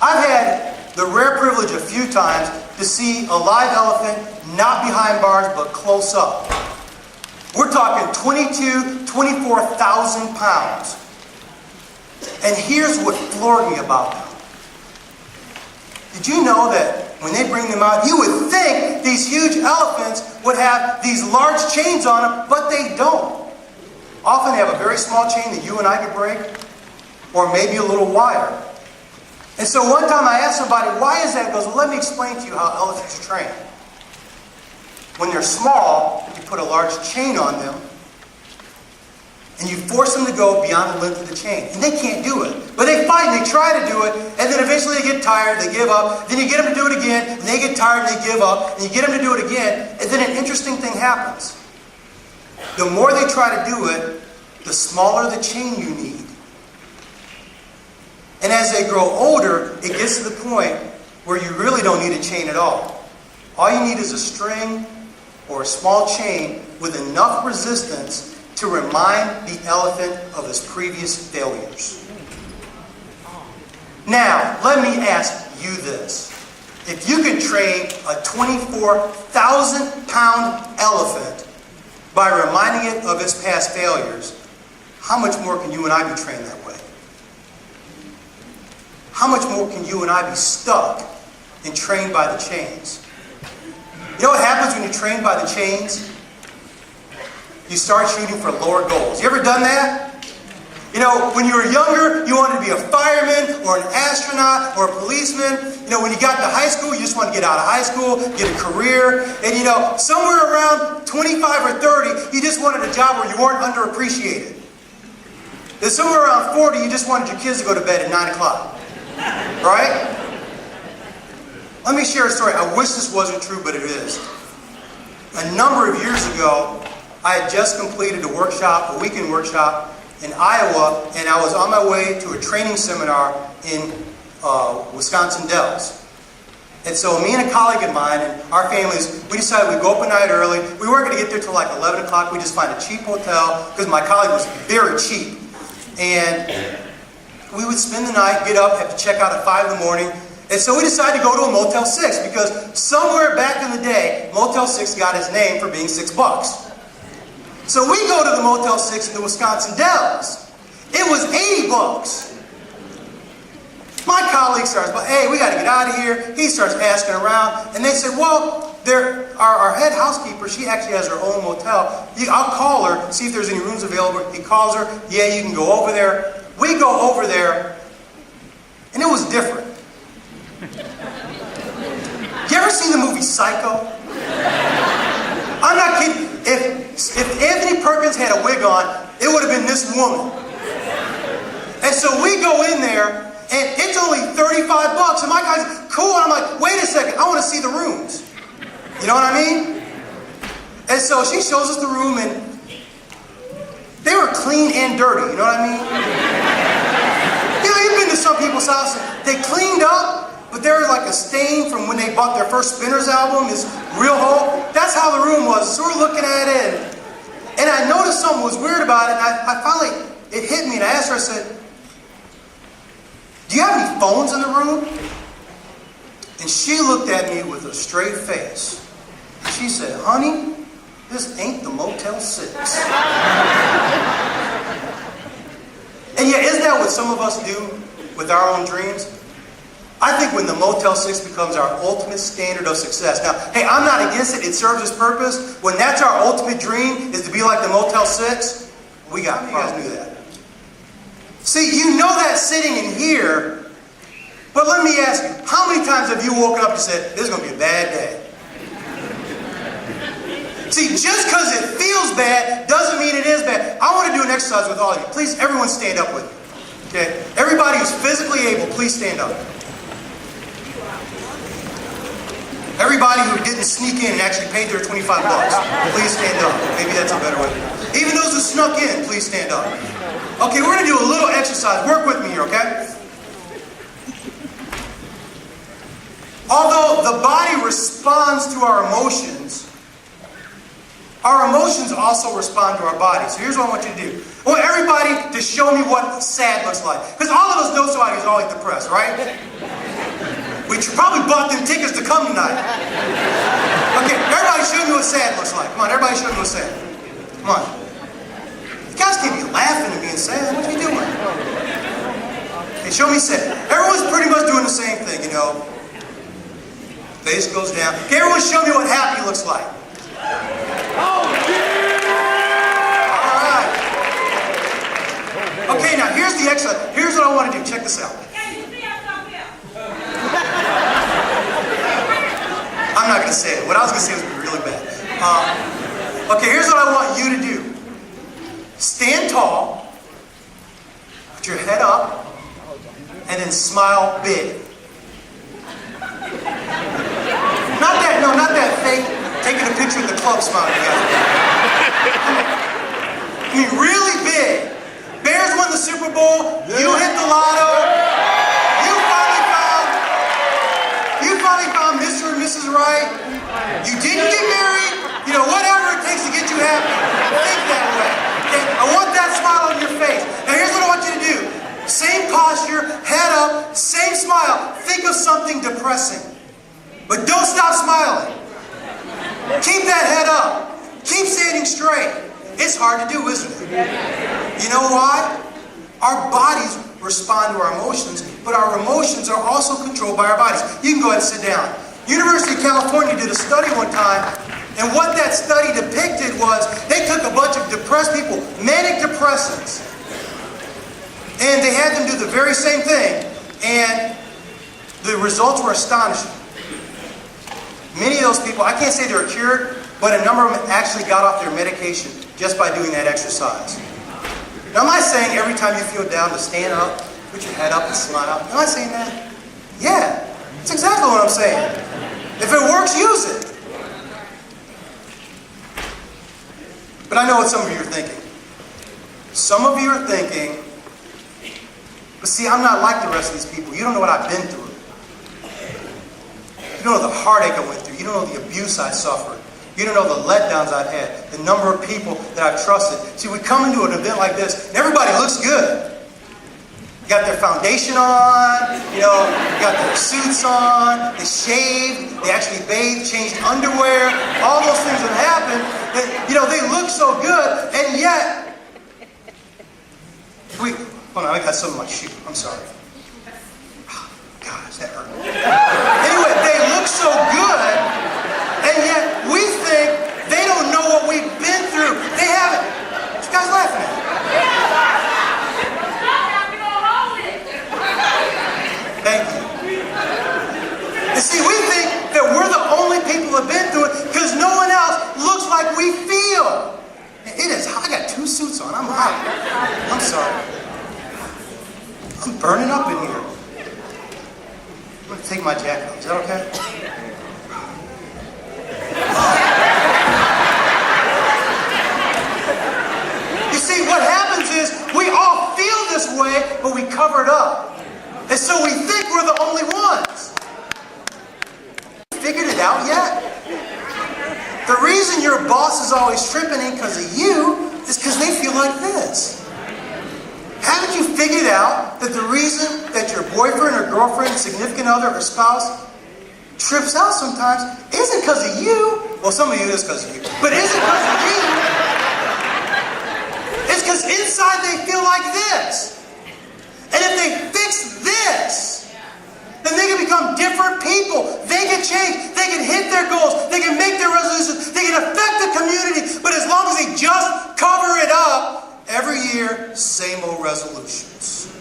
I've had the rare privilege a few times to see a live elephant not behind bars but close up. We're talking 24,000 pounds. And here's what floored me about them. Did you know that when they bring them out, you would think these huge elephants would have these large chains on them, but they don't. Often they have a very small chain that you and I could break, or maybe a little wire. And so one time I asked somebody, why is that? He goes, well, let me explain to you how elephants are trained. When they're small, you put a large chain on them, and you force them to go beyond the length of the chain. And they can't do it. But they fight and they try to do it, and then eventually they get tired, they give up, then you get them to do it again, and they get tired and they give up, and you get them to do it again, and then an interesting thing happens. The more they try to do it, the smaller the chain you need. And as they grow older, it gets to the point where you really don't need a chain at all. All you need is a string or a small chain with enough resistance to remind the elephant of his previous failures. Now, let me ask you this. If you can train a 24,000-pound elephant by reminding it of its past failures, how much more can you and I be trained that way? How much more can you and I be stuck and trained by the chains? You know what happens when you're trained by the chains? You start shooting for lower goals. You ever done that? You know, when you were younger, you wanted to be a fireman or an astronaut or a policeman. You know, when you got to high school, you just wanted to get out of high school, get a career. And you know, somewhere around 25 or 30, you just wanted a job where you weren't underappreciated. Then somewhere around 40, you just wanted your kids to go to bed at 9 o'clock. Right? Let me share a story. I wish this wasn't true, but it is. A number of years ago, I had just completed a workshop, a weekend workshop in Iowa, and I was on my way to a training seminar in Wisconsin Dells. And so me and a colleague of mine and our families, we decided we'd go up a night early. We weren't going to get there till like 11 o'clock. We just find a cheap hotel, because my colleague was very cheap. And we would spend the night, get up, have to check out at 5 in the morning. And so we decided to go to a Motel 6, because somewhere back in the day, Motel 6 got its name for being $6. So we go to the Motel 6 in the Wisconsin Dells. It was $80. My colleague starts, hey, we got to get out of here. He starts asking around, and they said, well, our head housekeeper, she actually has her own motel. I'll call her, see if there's any rooms available. He calls her, yeah, you can go over there. We go over there, and it was different. You ever seen the movie Psycho? I'm not kidding. If Anthony Perkins had a wig on, it would have been this woman. And so we go in there, and it's only $35. And my guy's cool. And I'm like, wait a second, I want to see the rooms. You know what I mean? And so she shows us the room, and they were clean and dirty. You know what I mean? You know, you've been to some people's house, they cleaned up, but there was like a stain from when they bought their first Spinners album, this real hole. That's how the room was. So we're looking at it, and I noticed something was weird about it, and I finally, it hit me, and I asked her, I said, do you have any phones in the room? And she looked at me with a straight face. She said, honey, this ain't the Motel 6. And yet, isn't that what some of us do with our own dreams? I think when the Motel 6 becomes our ultimate standard of success. Now, hey, I'm not against it. It serves its purpose. When that's our ultimate dream, is to be like the Motel 6, we got it. You guys knew that. See, you know that sitting in here, but let me ask you, how many times have you woken up and said, this is going to be a bad day? See, just because it feels bad doesn't mean it is bad. I want to do an exercise with all of you. Please, everyone stand up with me. Okay? Everybody who's physically able, please stand up. Everybody who didn't sneak in and actually paid their $25, please stand up. Maybe that's a better way. Even those who snuck in, please stand up. Okay, we're going to do a little exercise. Work with me here, okay? Although the body responds to our emotions also respond to our body. So here's what I want you to do. I want everybody to show me what sad looks like. Because all of us know somebody who's always depressed, right? We probably bought them tickets to come tonight. Okay, everybody show me what sad looks like. Come on, everybody show me what sad. Come on. You guys can't be laughing at me and sad. What are you doing? Okay, show me sad. Everyone's pretty much doing the same thing, you know. Face goes down. Okay, everyone show me what happy looks like. Oh, yeah! All right. Okay, now here's the exercise. Here's what I want to do. Check this out. I'm not going to say it. What I was going to say was really bad. Okay, here's what I want you to do. Stand tall, put your head up, and then smile big. Not that fake, taking a picture at the club smile together. I mean, really big. Bears won the Super Bowl. Yeah. You hit the lotto. You finally found Mr. and Mrs. Right. You didn't get married. You know, whatever it takes to get you happy. Think that way. Okay? I want that smile on your face. Now, here's what I want you to do. Same posture, head up, same smile. Think of something depressing. But don't stop smiling. Keep that head up. Keep standing straight. It's hard to do, isn't it? You know why? Our bodies respond to our emotions, but our emotions are also controlled by our bodies. You can go ahead and sit down. University of California did a study one time, and what that study depicted was they took a bunch of depressed people, manic depressants, and they had them do the very same thing, and the results were astonishing. Many of those people, I can't say they were cured, but a number of them actually got off their medication just by doing that exercise. Now, am I saying every time you feel down to stand up, put your head up and smile? Am I saying that? Yeah, that's exactly what I'm saying. If it works, use it. But I know what some of you are thinking. Some of you are thinking, but see, I'm not like the rest of these people. You don't know what I've been through. You don't know the heartache I went through. You don't know the abuse I suffered. You don't know the letdowns I've had, the number of people that I've trusted. See, we come into an event like this, and everybody looks good. You got their foundation on, you know, you got their suits on, they shaved, they actually bathed, changed underwear, all those things that happen. You know, they look so good, and yet, hold on, I got some in my shoe. I'm sorry. Gosh, that hurt. Anyway, they look so good, and yet we think they don't know what we've been through. They haven't. What you guys laughing at? Thank you. And see, we think that we're the only people that have been through it because no one else looks like we feel. It is hot. I got 2 suits on. I'm hot. I'm sorry. I'm burning up in here. I'm going to take my jacket off. Is that okay? You see, what happens is we all feel this way, but we cover it up. And so we think we're the only ones. Figured it out yet? The reason your boss is always tripping in because of you is because they feel like this. Haven't you figured out that the reason that your boyfriend or girlfriend, significant other, or spouse trips out sometimes isn't because of you? Well, some of you is because of you. But isn't because of you. It's because inside they feel like this. And if they fix this, then they can become different people. They can change. They can hit their goals. They can make their resolutions. They can affect the community. But as long as they just cover it up, every year, same old resolutions.